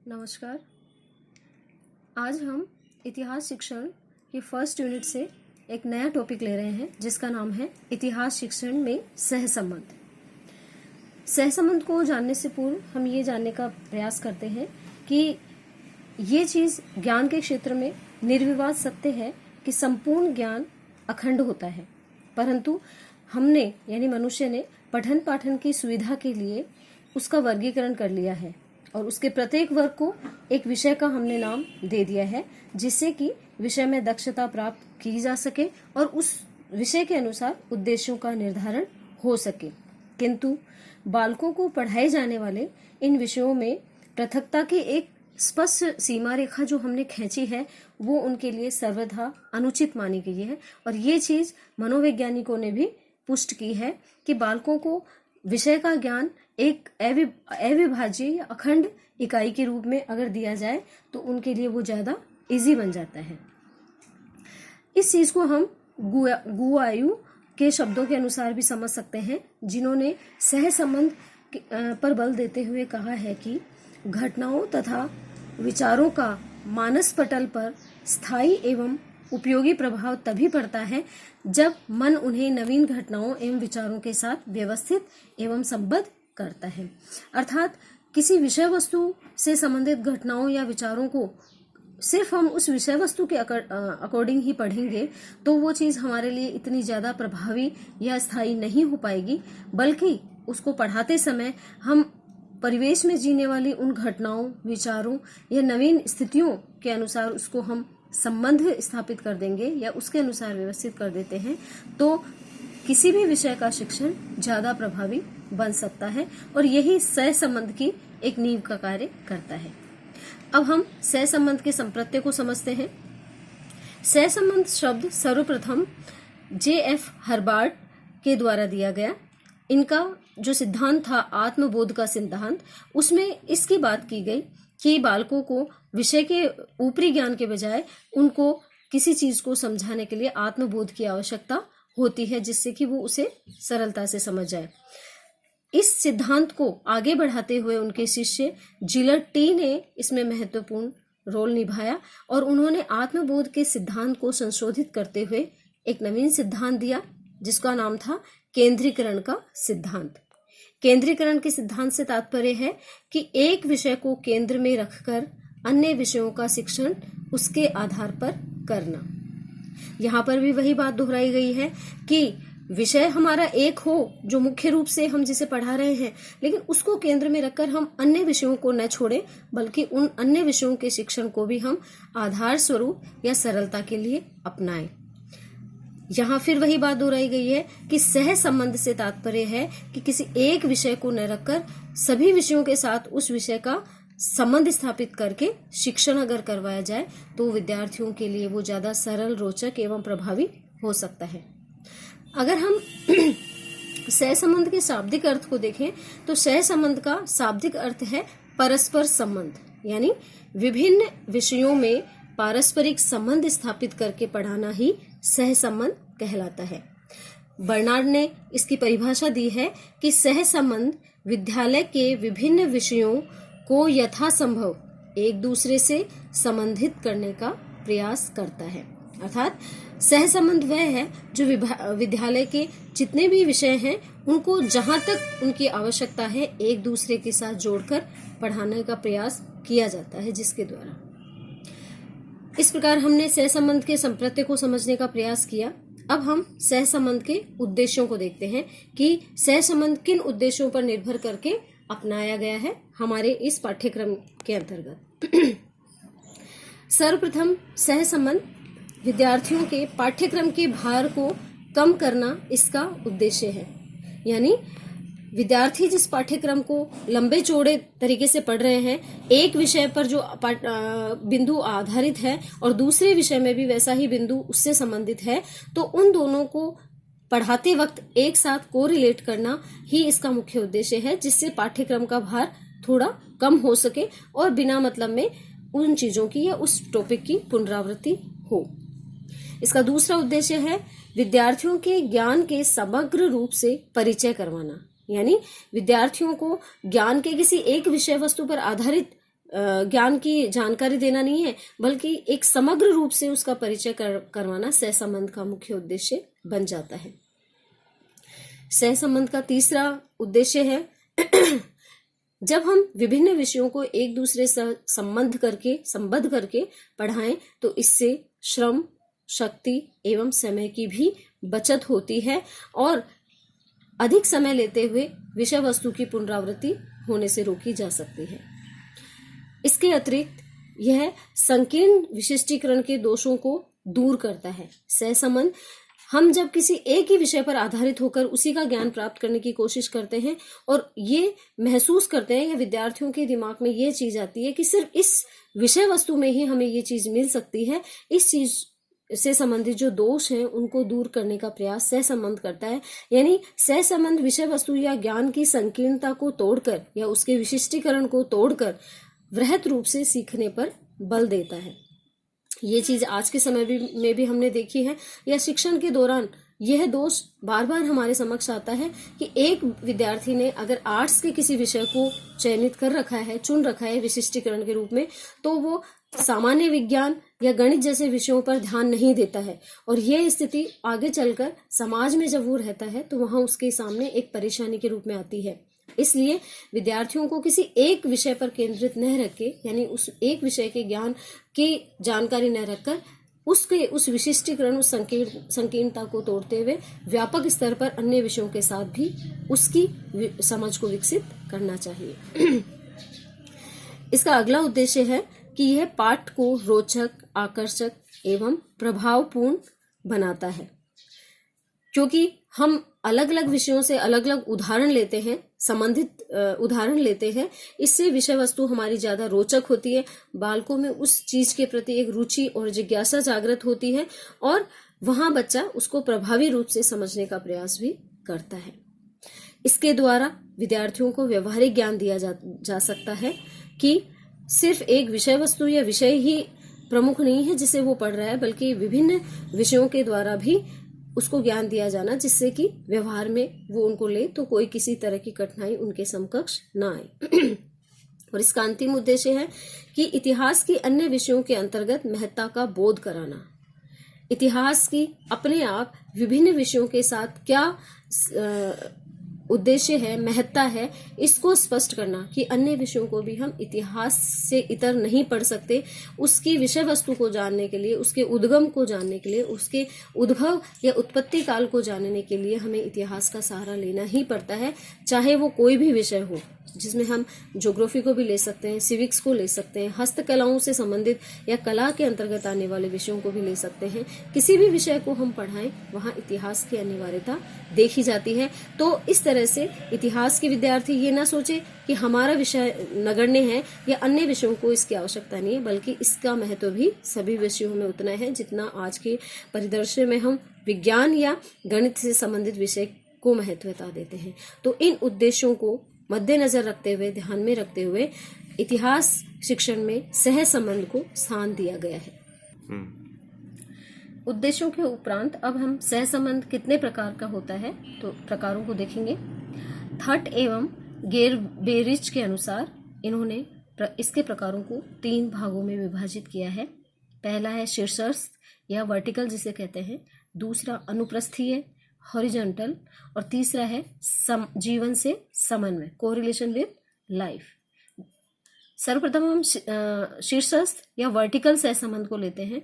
नमस्कार। आज हम इतिहास शिक्षण के फर्स्ट यूनिट से एक नया टॉपिक ले रहे हैं जिसका नाम है इतिहास शिक्षण में सहसंबंध। सहसंबंध को जानने से पूर्व हम ये जानने का प्रयास करते हैं कि ये चीज़ ज्ञान के क्षेत्र में निर्विवाद सत्य है कि संपूर्ण ज्ञान अखंड होता है, परंतु हमने यानी मनुष्य ने पठन पाठन की सुविधा के लिए उसका वर्गीकरण कर लिया है और उसके प्रत्येक वर्ग को एक विषय का हमने नाम दे दिया है, जिससे कि विषय में दक्षता प्राप्त की जा सके और उस विषय के अनुसार उद्देश्यों का निर्धारण हो सके। किंतु बालकों को पढ़ाए जाने वाले इन विषयों में पृथकता की एक स्पष्ट सीमा रेखा जो हमने खींची है वो उनके लिए सर्वथा अनुचित मानी गई है और ये चीज मनोवैज्ञानिकों ने भी पुष्ट की है कि बालकों को विषय का ज्ञान एक अविभाज्य या अखंड इकाई के रूप में अगर दिया जाए तो उनके लिए वो ज्यादा इजी बन जाता है। इस चीज को हम गुआयु के शब्दों के अनुसार भी समझ सकते हैं, जिन्होंने सहसंबंध पर बल देते हुए कहा है कि घटनाओं तथा विचारों का मानस पटल पर स्थायी एवं उपयोगी प्रभाव तभी पड़ता है जब मन उन्हें नवीन घटनाओं एवं विचारों के साथ व्यवस्थित एवं संबद्ध करता है। अर्थात किसी विषय वस्तु से संबंधित घटनाओं या विचारों को सिर्फ हम उस विषय वस्तु के अकॉर्डिंग ही पढ़ेंगे तो वो चीज हमारे लिए इतनी ज्यादा प्रभावी या स्थायी नहीं हो पाएगी, बल्कि उसको पढ़ाते समय हम परिवेश में जीने वाली उन घटनाओं, विचारों या नवीन स्थितियों के अनुसार उसको हम संबंध स्थापित कर देंगे या उसके अनुसार व्यवस्थित कर देते हैं तो किसी भी विषय का शिक्षण ज्यादा प्रभावी बन सकता है और यही सहसंबंध की एक नींव का कार्य करता है। अब हम सहसंबंध के संप्रत्यय को समझते हैं। सहसंबंध शब्द सर्वप्रथम J.F. हर्बार्ट के द्वारा दिया गया। इनका जो सिद्धांत था आत्मबोध का सिद्धांत, उसमें इसकी बात की गई कि बालकों को विषय के ऊपरी ज्ञान के बजाय उनको किसी चीज को समझाने के लिए आत्मबोध की आवश्यकता होती है, जिससे कि वो उसे सरलता से समझ जाए। इस सिद्धांत को आगे बढ़ाते हुए उनके शिष्य जिलर्ड टी ने इसमें महत्वपूर्ण रोल निभाया और उन्होंने आत्मबोध के सिद्धांत को संशोधित करते हुए एक नवीन सिद्धांत दिया जिसका नाम था केंद्रीकरण का सिद्धांत। केंद्रीकरण के सिद्धांत से तात्पर्य है कि एक विषय को केंद्र में रखकर अन्य विषयों का शिक्षण उसके आधार पर करना। यहाँ पर भी वही बात दोहराई गई है कि विषय हमारा एक हो जो मुख्य रूप से हम जिसे पढ़ा रहे हैं, लेकिन उसको केंद्र में रखकर हम अन्य विषयों को न छोड़ें, बल्कि उन अन्य विषयों के शिक्षण को भी हम आधार स्वरूप या सरलता के लिए अपनाएं। यहाँ फिर वही बात दोहराई गई है कि सह संबंध से तात्पर्य है कि किसी एक विषय को न रखकर सभी विषयों के साथ उस विषय का संबंध स्थापित करके शिक्षण अगर करवाया जाए तो विद्यार्थियों के लिए वो ज्यादा सरल, रोचक एवं प्रभावी हो सकता है। अगर हम सहसंबंध के शाब्दिक अर्थ को देखें तो सहसंबंध का शाब्दिक अर्थ है परस्पर संबंध, यानी विभिन्न विषयों में पारस्परिक संबंध स्थापित करके पढ़ाना ही सहसंबंध कहलाता है। बर्नार्ड ने इसकी परिभाषा दी है कि सहसंबंध विद्यालय के विभिन्न विषयों को यथासंभव एक दूसरे से संबंधित करने का प्रयास करता है। अर्थात सहसंबंध वह है जो विद्यालय के जितने भी विषय हैं उनको जहां तक उनकी आवश्यकता है एक दूसरे के साथ जोड़कर पढ़ाने का प्रयास किया जाता है, जिसके द्वारा इस प्रकार हमने सहसंबंध के संप्रत्यय को समझने का प्रयास किया। अब हम सहसंबंध के उद्देश्यों को देखते हैं कि सहसंबंध किन उद्देश्यों पर निर्भर करके अपनाया गया है हमारे इस पाठ्यक्रम के अंतर्गत। सर्वप्रथम सहसंबंध विद्यार्थियों के पाठ्यक्रम के भार को कम करना इसका उद्देश्य है, यानी विद्यार्थी जिस पाठ्यक्रम को लंबे चौड़े तरीके से पढ़ रहे हैं, एक विषय पर जो बिंदु आधारित है और दूसरे विषय में भी वैसा ही बिंदु उससे संबंधित है, तो उन दोनों को पढ़ाते वक्त एक साथ कोरिलेट करना ही इसका मुख्य उद्देश्य है, जिससे पाठ्यक्रम का भार थोड़ा कम हो सके और बिना मतलब में उन चीजों की या उस टॉपिक की पुनरावृत्ति हो। इसका दूसरा उद्देश्य है विद्यार्थियों के ज्ञान के समग्र रूप से परिचय करवाना, यानी विद्यार्थियों को ज्ञान के किसी एक विषय वस्तु पर आधारित ज्ञान की जानकारी देना नहीं है, बल्कि एक समग्र रूप से उसका परिचय करवाना सहसंबंध का मुख्य उद्देश्य बन जाता है। सहसंबंध का तीसरा उद्देश्य है जब हम विभिन्न विषयों को एक दूसरे से संबद्ध करके पढ़ाएं तो इससे श्रम, शक्ति एवं समय की भी बचत होती है और अधिक समय लेते हुए विषय वस्तु की पुनरावृत्ति होने से रोकी जा सकती है। इसके अतिरिक्त यह संकीर्ण विशिष्टीकरण के दोषों को दूर करता है। सहसंबंध हम जब किसी एक ही विषय पर आधारित होकर उसी का ज्ञान प्राप्त करने की कोशिश करते हैं और ये महसूस करते हैं या विद्यार्थियों के दिमाग में ये चीज आती है कि सिर्फ इस विषय वस्तु में ही हमें ये चीज मिल सकती है, इस चीज से संबंधित जो दोष हैं उनको दूर करने का प्रयास सहसंबंध करता है। यानी सहसंबंध विषय वस्तु या ज्ञान की संकीर्णता को तोड़कर या उसके विशिष्टीकरण को तोड़कर वृहत रूप से सीखने पर बल देता है। ये चीज आज के समय में भी हमने देखी है, या शिक्षण के दौरान यह दोष बार बार हमारे समक्ष आता है कि एक विद्यार्थी ने अगर आर्ट्स के किसी विषय को चयनित कर रखा है, चुन रखा है विशिष्टीकरण के रूप में, तो वो सामान्य विज्ञान या गणित जैसे विषयों पर ध्यान नहीं देता है और यह स्थिति आगे चलकर समाज में जब वो रहता है तो वहां उसके सामने एक परेशानी के रूप में आती है। इसलिए विद्यार्थियों को किसी एक विषय पर केंद्रित न रख के, यानी उस एक विषय के ज्ञान की जानकारी न रखकर उस विशिष्टीकरण, उस संकीर्णता को तोड़ते हुए व्यापक स्तर पर अन्य विषयों के साथ भी उसकी समझ को विकसित करना चाहिए। इसका अगला उद्देश्य है कि यह पाठ को रोचक, आकर्षक एवं प्रभावपूर्ण बनाता है। क्योंकि हम अलग अलग विषयों से अलग अलग उदाहरण लेते हैं, संबंधित उदाहरण लेते हैं, इससे विषय वस्तु हमारी ज्यादा रोचक होती है, बालकों में उस चीज के प्रति एक रुचि और जिज्ञासा जागृत होती है और वहां बच्चा उसको प्रभावी रूप से समझने का प्रयास भी करता है। इसके द्वारा विद्यार्थियों को व्यवहारिक ज्ञान दिया जा सकता है कि सिर्फ एक विषय वस्तु या विषय ही प्रमुख नहीं है जिसे वो पढ़ रहा है, बल्कि विभिन्न विषयों के द्वारा भी उसको ज्ञान दिया जाना, जिससे कि व्यवहार में वो उनको ले तो कोई किसी तरह की कठिनाई उनके समकक्ष ना आए। और इसका अंतिम उद्देश्य है कि इतिहास की अन्य विषयों के अंतर्गत महत्ता का बोध कराना। इतिहास की अपने आप विभिन्न विषयों के साथ क्या उद्देश्य है, महत्ता है, इसको स्पष्ट करना कि अन्य विषयों को भी हम इतिहास से इतर नहीं पढ़ सकते। उसकी विषय वस्तु को जानने के लिए, उसके उद्गम को जानने के लिए, उसके उद्भव या उत्पत्ति काल को जानने के लिए हमें इतिहास का सहारा लेना ही पड़ता है, चाहे वो कोई भी विषय हो, जिसमें हम ज्योग्राफी को भी ले सकते हैं, सिविक्स को ले सकते हैं, हस्तकलाओं से संबंधित या कला के अंतर्गत आने वाले विषयों को भी ले सकते हैं। किसी भी विषय को हम पढ़ाएं वहां इतिहास की अनिवार्यता देखी जाती है। तो इस तरह से इतिहास के विद्यार्थी ये ना सोचे कि हमारा विषय नगण्य है या अन्य विषयों को इसकी आवश्यकता नहीं है, बल्कि इसका महत्व भी सभी विषयों में उतना है जितना आज के परिदृश्य में हम विज्ञान या गणित से संबंधित विषय को महत्वता देते हैं। तो इन उद्देश्यों को मद्देनजर रखते हुए, ध्यान में रखते हुए इतिहास शिक्षण में सह संबंध को स्थान दिया गया है। उद्देश्यों के उपरांत अब हम सह संबंध कितने प्रकार का होता है तो प्रकारों को देखेंगे। थट एवं गेरबेरिच के अनुसार इन्होंने इसके प्रकारों को 3 भागों में विभाजित किया है। पहला है शीर्षस्थ या वर्टिकल जिसे कहते हैं, दूसरा अनुप्रस्थीय हॉरिजॉन्टल और तीसरा है जीवन से समन्वय, कोरिलेशन विद लाइफ। सर्वप्रथम हम शीर्षस्थ या वर्टिकल सहसंबंध को लेते हैं।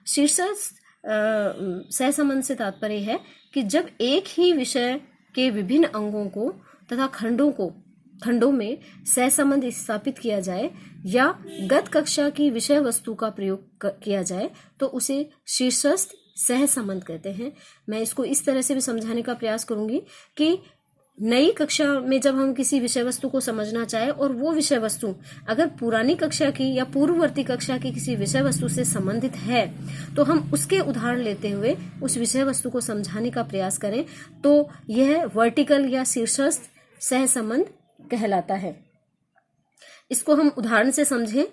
शीर्षस्थ सहसंबंध से तात्पर्य है कि जब एक ही विषय के विभिन्न अंगों को तथा खंडों में सहसंबंध स्थापित किया जाए या गत कक्षा की विषय वस्तु का प्रयोग किया जाए तो उसे शीर्षस्थ सह संबंध कहते हैं। मैं इसको इस तरह से भी समझाने का प्रयास करूंगी कि नई कक्षा में जब हम किसी विषय वस्तु को समझना चाहे और वो विषय वस्तु अगर पुरानी कक्षा की या पूर्ववर्ती कक्षा की किसी विषय वस्तु से संबंधित है तो हम उसके उदाहरण लेते हुए उस विषय वस्तु को समझाने का प्रयास करें तो यह वर्टिकल या शीर्षस्थ सह संबंध कहलाता है। इसको हम उदाहरण से समझें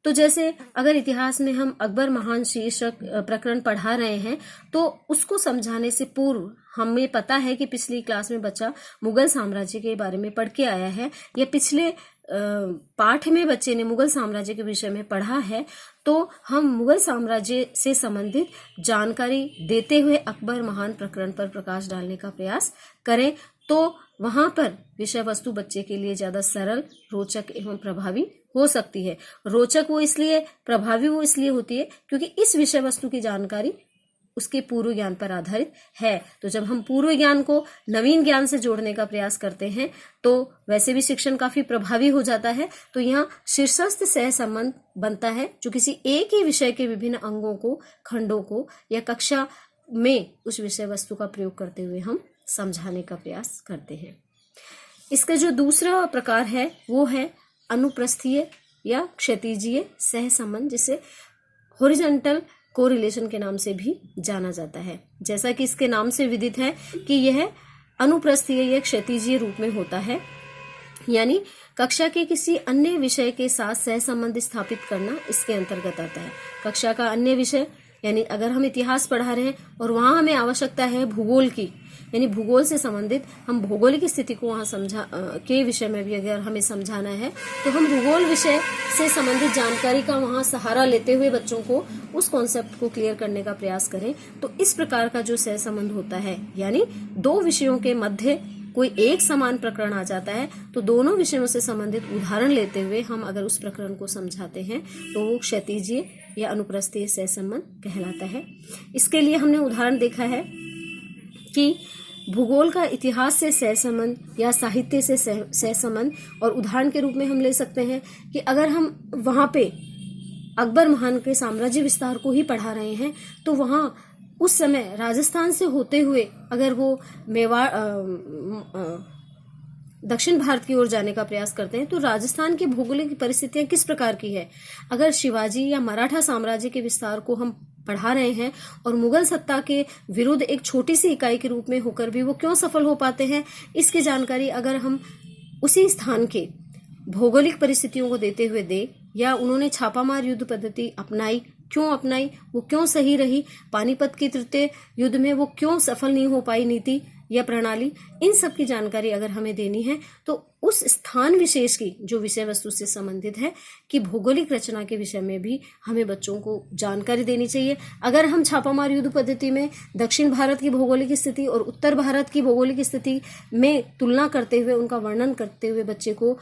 तो जैसे अगर इतिहास में हम अकबर महान शीर्षक प्रकरण पढ़ा रहे हैं तो उसको समझाने से पूर्व हमें पता है कि पिछली क्लास में बच्चा मुगल साम्राज्य के बारे में पढ़ के आया है या पिछले पाठ में बच्चे ने मुगल साम्राज्य के विषय में पढ़ा है, तो हम मुगल साम्राज्य से संबंधित जानकारी देते हुए अकबर महान प्रकरण पर प्रकाश डालने का प्रयास करें, तो वहां पर विषय वस्तु बच्चे के लिए ज्यादा सरल, रोचक एवं प्रभावी हो सकती है। रोचक वो इसलिए, प्रभावी वो इसलिए होती है क्योंकि इस विषय वस्तु की जानकारी उसके पूर्व ज्ञान पर आधारित है। तो जब हम पूर्व ज्ञान को नवीन ज्ञान से जोड़ने का प्रयास करते हैं तो वैसे भी शिक्षण काफी प्रभावी हो जाता है। तो यहाँ शीर्षस्थ सह संबंध बनता है जो किसी एक ही विषय के विभिन्न अंगों को, खंडों को या कक्षा में उस विषय वस्तु का प्रयोग करते हुए हम समझाने का प्रयास करते हैं। इसका जो दूसरा प्रकार है वो है अनुप्रस्थीय या क्षैतिजीय सह संबंध, जिसे हॉरिजॉन्टल कोरिलेशन के नाम से भी जाना जाता है। जैसा कि इसके नाम से विदित है कि यह अनुप्रस्थीय या क्षैतिजीय रूप में होता है, यानी कक्षा के किसी अन्य विषय के साथ सह संबंध स्थापित करना इसके अंतर्गत आता है। कक्षा का अन्य विषय, यानी अगर हम इतिहास पढ़ा रहे हैं और वहां हमें आवश्यकता है भूगोल की, यानी भूगोल से संबंधित हम भौगोलिक स्थिति को वहां के विषय में भी अगर हमें समझाना है तो हम भूगोल विषय से संबंधित जानकारी का वहां सहारा लेते हुए बच्चों को उस कॉन्सेप्ट को क्लियर करने का प्रयास करें। तो इस प्रकार का जो सह संबंध होता है, यानी दो विषयों के मध्य कोई एक समान प्रकरण आ जाता है, तो दोनों विषयों से संबंधित उदाहरण लेते हुए हम अगर उस प्रकरण को समझाते हैं तो वो क्षैतिजीय या अनुप्रस्थीय सह संबंध कहलाता है। इसके लिए हमने उदाहरण देखा है कि भूगोल का इतिहास से सह संबंध या साहित्य से सह संबंध, और उदाहरण के रूप में हम ले सकते हैं कि अगर हम वहां पे अकबर महान के साम्राज्य विस्तार को ही पढ़ा रहे हैं तो वहां उस समय राजस्थान से होते हुए अगर वो मेवाड़ दक्षिण भारत की ओर जाने का प्रयास करते हैं तो राजस्थान की भौगोलिक परिस्थितियां किस प्रकार की है। अगर शिवाजी या मराठा साम्राज्य के विस्तार को हम पढ़ा रहे हैं और मुगल सत्ता के विरुद्ध एक छोटी सी इकाई के रूप में होकर भी वो क्यों सफल हो पाते हैं, इसकी जानकारी अगर हम उसी स्थान के भौगोलिक परिस्थितियों को देते हुए दे, या उन्होंने छापामार युद्ध पद्धति अपनाई, क्यों अपनाई, वो क्यों सही रही, पानीपत की तृतीय युद्ध में वो क्यों सफल नहीं हो पाई नीति या प्रणाली, इन सब की जानकारी अगर हमें देनी है तो उस स्थान विशेष की जो विषय वस्तु से संबंधित है कि भौगोलिक रचना के विषय में भी हमें बच्चों को जानकारी देनी चाहिए। अगर हम छापामार युद्ध पद्धति में दक्षिण भारत की भौगोलिक स्थिति और उत्तर भारत की भौगोलिक स्थिति में तुलना करते हुए, उनका वर्णन करते हुए बच्चे को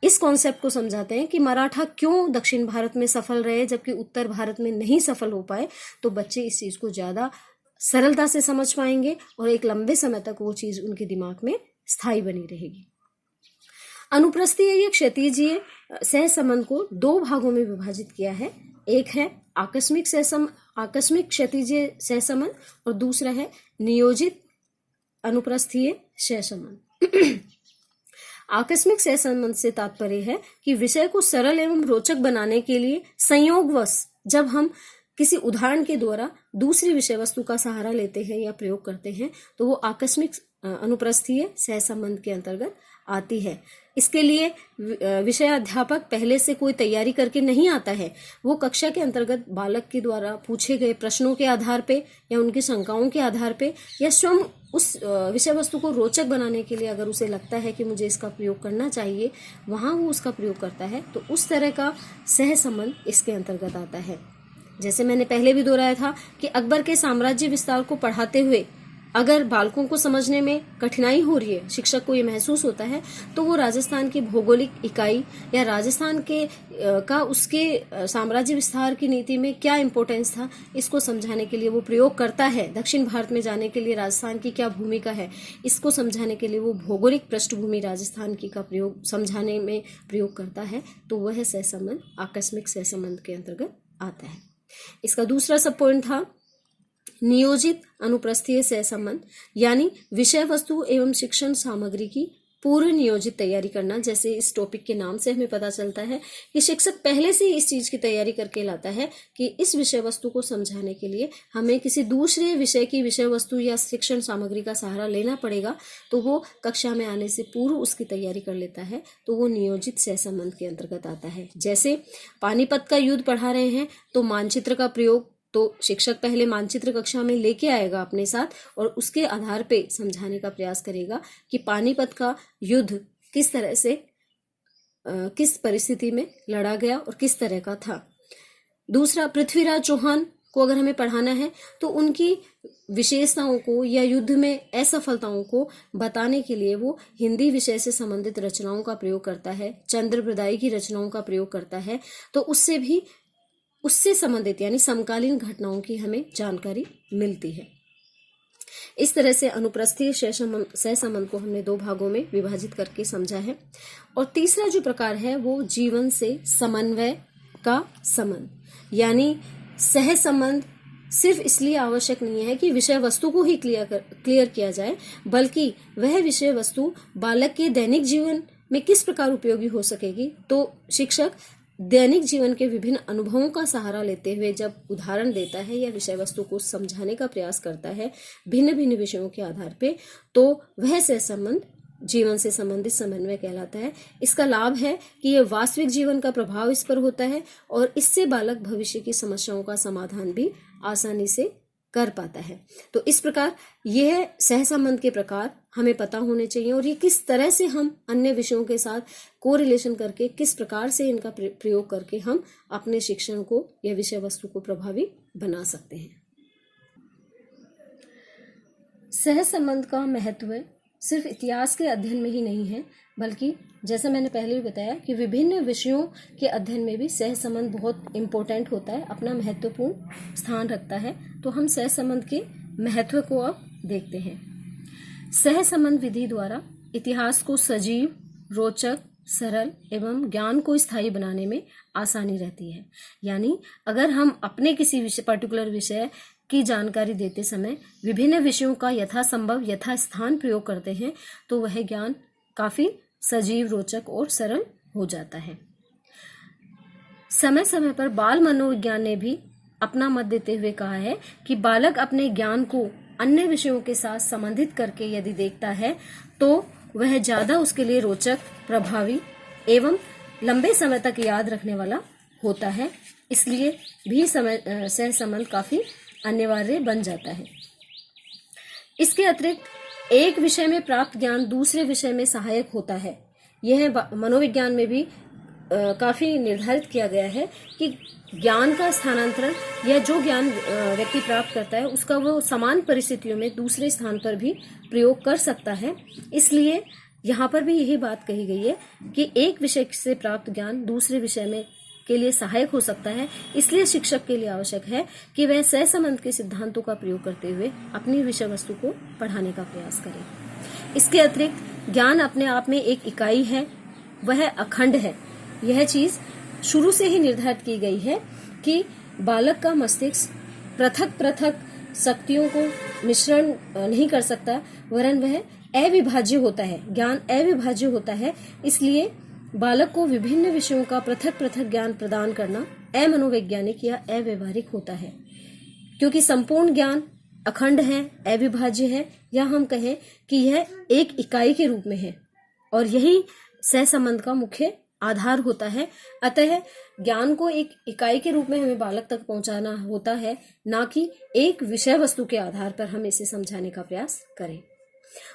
इस कॉन्सेप्ट को समझाते हैं कि मराठा क्यों दक्षिण भारत में सफल रहे जबकि उत्तर भारत में नहीं सफल हो पाए, तो बच्चे इस चीज को ज्यादा सरलता से समझ पाएंगे और एक लंबे समय तक वो चीज उनके दिमाग में स्थायी बनी रहेगी। अनुप्रस्थीय या क्षैतिजीय सह संबंध को दो भागों में विभाजित किया है। एक है आकस्मिक क्षैतिजीय सह संबंध और दूसरा है नियोजित अनुप्रस्थीय सह संबंध। आकस्मिक सह संबंध से तात्पर्य है कि विषय को सरल एवं रोचक बनाने के लिए संयोगवश जब हम किसी उदाहरण के द्वारा दूसरी विषय वस्तु का सहारा लेते हैं या प्रयोग करते हैं तो वो आकस्मिक अनुप्रस्थीय सह संबंध के अंतर्गत आती है। इसके लिए विषयाध्यापक पहले से कोई तैयारी करके नहीं आता है, वो कक्षा के अंतर्गत बालक के द्वारा पूछे गए प्रश्नों के आधार पे या उनकी शंकाओं के आधार पे या स्वयं उस विषय वस्तु को रोचक बनाने के लिए अगर उसे लगता है कि मुझे इसका प्रयोग करना चाहिए, वहां वो उसका प्रयोग करता है। तो उस तरह का सह संबंध इसके अंतर्गत आता है। जैसे मैंने पहले भी दोहराया था कि अकबर के साम्राज्य विस्तार को पढ़ाते हुए अगर बालकों को समझने में कठिनाई हो रही है, शिक्षक को ये महसूस होता है, तो वो राजस्थान की भौगोलिक इकाई या राजस्थान के का उसके साम्राज्य विस्तार की नीति में क्या इंपॉर्टेंस था, इसको समझाने के लिए वो प्रयोग करता है। दक्षिण भारत में जाने के लिए राजस्थान की क्या भूमिका है, इसको समझाने के लिए वो भौगोलिक पृष्ठभूमि राजस्थान की का प्रयोग समझाने में प्रयोग करता है। तो वह सह संबंध आकस्मिक सह संबंध के अंतर्गत आता है। इसका दूसरा सब पॉइंट था नियोजित अनुप्रस्थीय सह संबंध, यानी विषय वस्तु एवं शिक्षण सामग्री की पूर्व नियोजित तैयारी करना। जैसे इस टॉपिक के नाम से हमें पता चलता है कि शिक्षक पहले से ही इस चीज की तैयारी करके लाता है कि इस विषय वस्तु को समझाने के लिए हमें किसी दूसरे विषय की विषय वस्तु या शिक्षण सामग्री का सहारा लेना पड़ेगा, तो वो कक्षा में आने से पूर्व उसकी तैयारी कर लेता है। तो वो नियोजित सह संबंध के अंतर्गत आता है। जैसे पानीपत का युद्ध पढ़ा रहे हैं तो मानचित्र का प्रयोग तो शिक्षक पहले मानचित्र कक्षा में लेके आएगा अपने साथ और उसके आधार पे समझाने का प्रयास करेगा कि पानीपत का युद्ध किस तरह से किस परिस्थिति में लड़ा गया और किस तरह का था। दूसरा, पृथ्वीराज चौहान को अगर हमें पढ़ाना है तो उनकी विशेषताओं को या युद्ध में असफलताओं को बताने के लिए वो हिंदी विषय से संबंधित रचनाओं का प्रयोग करता है, चंद्रप्रदायी की रचनाओं का प्रयोग करता है। तो उससे संबंधित यानी समकालीन घटनाओं की हमें जानकारी मिलती है। इस तरह से अनुप्रस्थीय सहसंबंध को हमने 2 भागों में विभाजित करके समझा है। और तीसरा जो प्रकार है वो जीवन से समन्वय का संबंध, यानी सहसंबंध सिर्फ इसलिए आवश्यक नहीं है कि विषय वस्तु को ही क्लियर किया जाए, बल्कि वह विषय वस्तु बालक के दैनिक जीवन में किस प्रकार उपयोगी हो सकेगी। तो शिक्षक दैनिक जीवन के विभिन्न अनुभवों का सहारा लेते हुए जब उदाहरण देता है या विषय वस्तु को समझाने का प्रयास करता है भिन्न भिन्न विषयों के आधार पे, तो वह सहसंबंध जीवन से संबंधित समन्वय कहलाता है। इसका लाभ है कि यह वास्तविक जीवन का प्रभाव इस पर होता है और इससे बालक भविष्य की समस्याओं का समाधान भी आसानी से कर पाता है। तो इस प्रकार यह सहसंबंध के प्रकार हमें पता होने चाहिए और ये किस तरह से हम अन्य विषयों के साथ कोरिलेशन करके, किस प्रकार से इनका प्रयोग करके हम अपने शिक्षण को या विषय वस्तु को प्रभावी बना सकते हैं। सहसंबंध का महत्व सिर्फ इतिहास के अध्ययन में ही नहीं है, बल्कि जैसा मैंने पहले भी बताया कि विभिन्न विषयों के अध्ययन में भी सहसंबंध बहुत इम्पोर्टेंट होता है, अपना महत्वपूर्ण स्थान रखता है। तो हम सहसंबंध के महत्व को अब देखते हैं। सहसंबंध विधि द्वारा इतिहास को सजीव, रोचक, सरल एवं ज्ञान को स्थायी बनाने में आसानी रहती है। यानी अगर हम अपने किसी पर्टिकुलर विषय की जानकारी देते समय विभिन्न विषयों का यथासंभव यथास्थान प्रयोग करते हैं तो वह ज्ञान काफी सजीव, रोचक और सरल हो जाता है। समय समय पर बाल मनोविज्ञान ने भी अपना मत देते हुए कहा है कि बालक अपने ज्ञान को अन्य विषयों के साथ संबंधित करके यदि देखता है तो वह ज्यादा उसके लिए रोचक, प्रभावी एवं लंबे समय तक याद रखने वाला होता है। इसलिए भी सहसंबंध काफी अनिवार्य बन जाता है। इसके अतिरिक्त एक विषय में प्राप्त ज्ञान दूसरे विषय में सहायक होता है। यह मनोविज्ञान में भी काफी निर्धारित किया गया है कि ज्ञान का स्थानांतरण या जो ज्ञान व्यक्ति प्राप्त करता है उसका वो समान परिस्थितियों में दूसरे स्थान पर भी प्रयोग कर सकता है। इसलिए यहाँ पर भी यही बात कही गई है कि एक विषय से प्राप्त ज्ञान दूसरे विषय में के लिए सहायक हो सकता है। इसलिए शिक्षक के लिए आवश्यक है कि वह सहसंबंध के सिद्धांतों का प्रयोग करते हुए अपनी विषय वस्तु को पढ़ाने का प्रयास करें। इसके अतिरिक्त ज्ञान अपने आप में एक इकाई है, वह अखंड है। यह चीज शुरू से ही निर्धारित की गई है कि बालक का मस्तिष्क पृथक पृथक शक्तियों को मिश्रण नहीं कर सकता, वरन वह अविभाज्य होता है। ज्ञान अविभाज्य होता है। इसलिए बालक को विभिन्न विषयों का पृथक पृथक ज्ञान प्रदान करना अमनोवैज्ञानिक या अव्यवहारिक होता है, क्योंकि संपूर्ण ज्ञान अखंड है, अविभाज्य है, या हम कहें कि यह एक इकाई के रूप में है और यही सहसंबंध का मुख्य आधार होता है। अतः ज्ञान को एक इकाई के रूप में हमें बालक तक पहुंचाना होता है, ना कि एक विषय वस्तु के आधार पर हम इसे समझाने का प्रयास करें।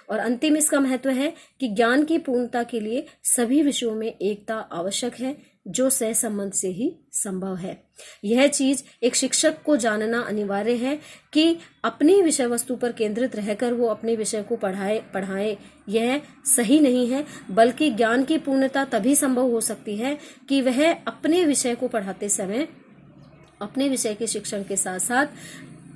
और अंतिम इसका महत्व है कि ज्ञान की पूर्णता के लिए सभी विषयों में एकता आवश्यक है, जो सहसंबंध से ही संभव है। यह चीज एक शिक्षक को जानना अनिवार्य है कि अपनी विषय वस्तु पर केंद्रित रहकर वो अपने विषय को पढ़ाए यह सही नहीं है, बल्कि ज्ञान की पूर्णता तभी संभव हो सकती है कि वह अपने विषय को पढ़ाते समय अपने विषय के शिक्षण के साथ साथ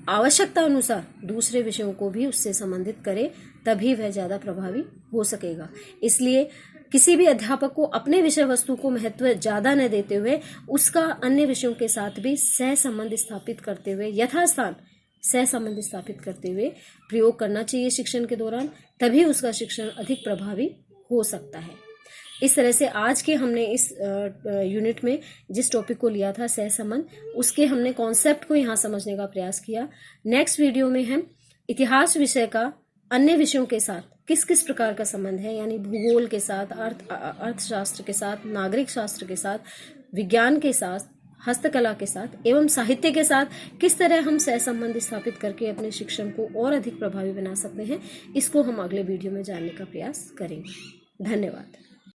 आवश्यकता अनुसार दूसरे विषयों को भी उससे संबंधित करे, तभी वह ज्यादा प्रभावी हो सकेगा। इसलिए किसी भी अध्यापक को अपने विषय वस्तु को महत्व ज्यादा न देते हुए उसका अन्य विषयों के साथ भी सहसंबंध स्थापित करते हुए यथास्थान सहसंबंध स्थापित करते हुए प्रयोग करना चाहिए शिक्षण के दौरान, तभी उसका शिक्षण अधिक प्रभावी हो सकता है। इस तरह से आज के हमने इस यूनिट में जिस टॉपिक को लिया था सहसंबंध, उसके हमने कॉन्सेप्ट को यहाँ समझने का प्रयास किया। नेक्स्ट वीडियो में हम इतिहास विषय का अन्य विषयों के साथ किस किस प्रकार का संबंध है, यानी भूगोल के साथ, अर्थशास्त्र के साथ, नागरिक शास्त्र के साथ, विज्ञान के साथ, हस्तकला के साथ एवं साहित्य के साथ किस तरह हम सहसंबंध स्थापित करके अपने शिक्षण को और अधिक प्रभावी बना सकते हैं, इसको हम अगले वीडियो में जानने का प्रयास करेंगे। धन्यवाद।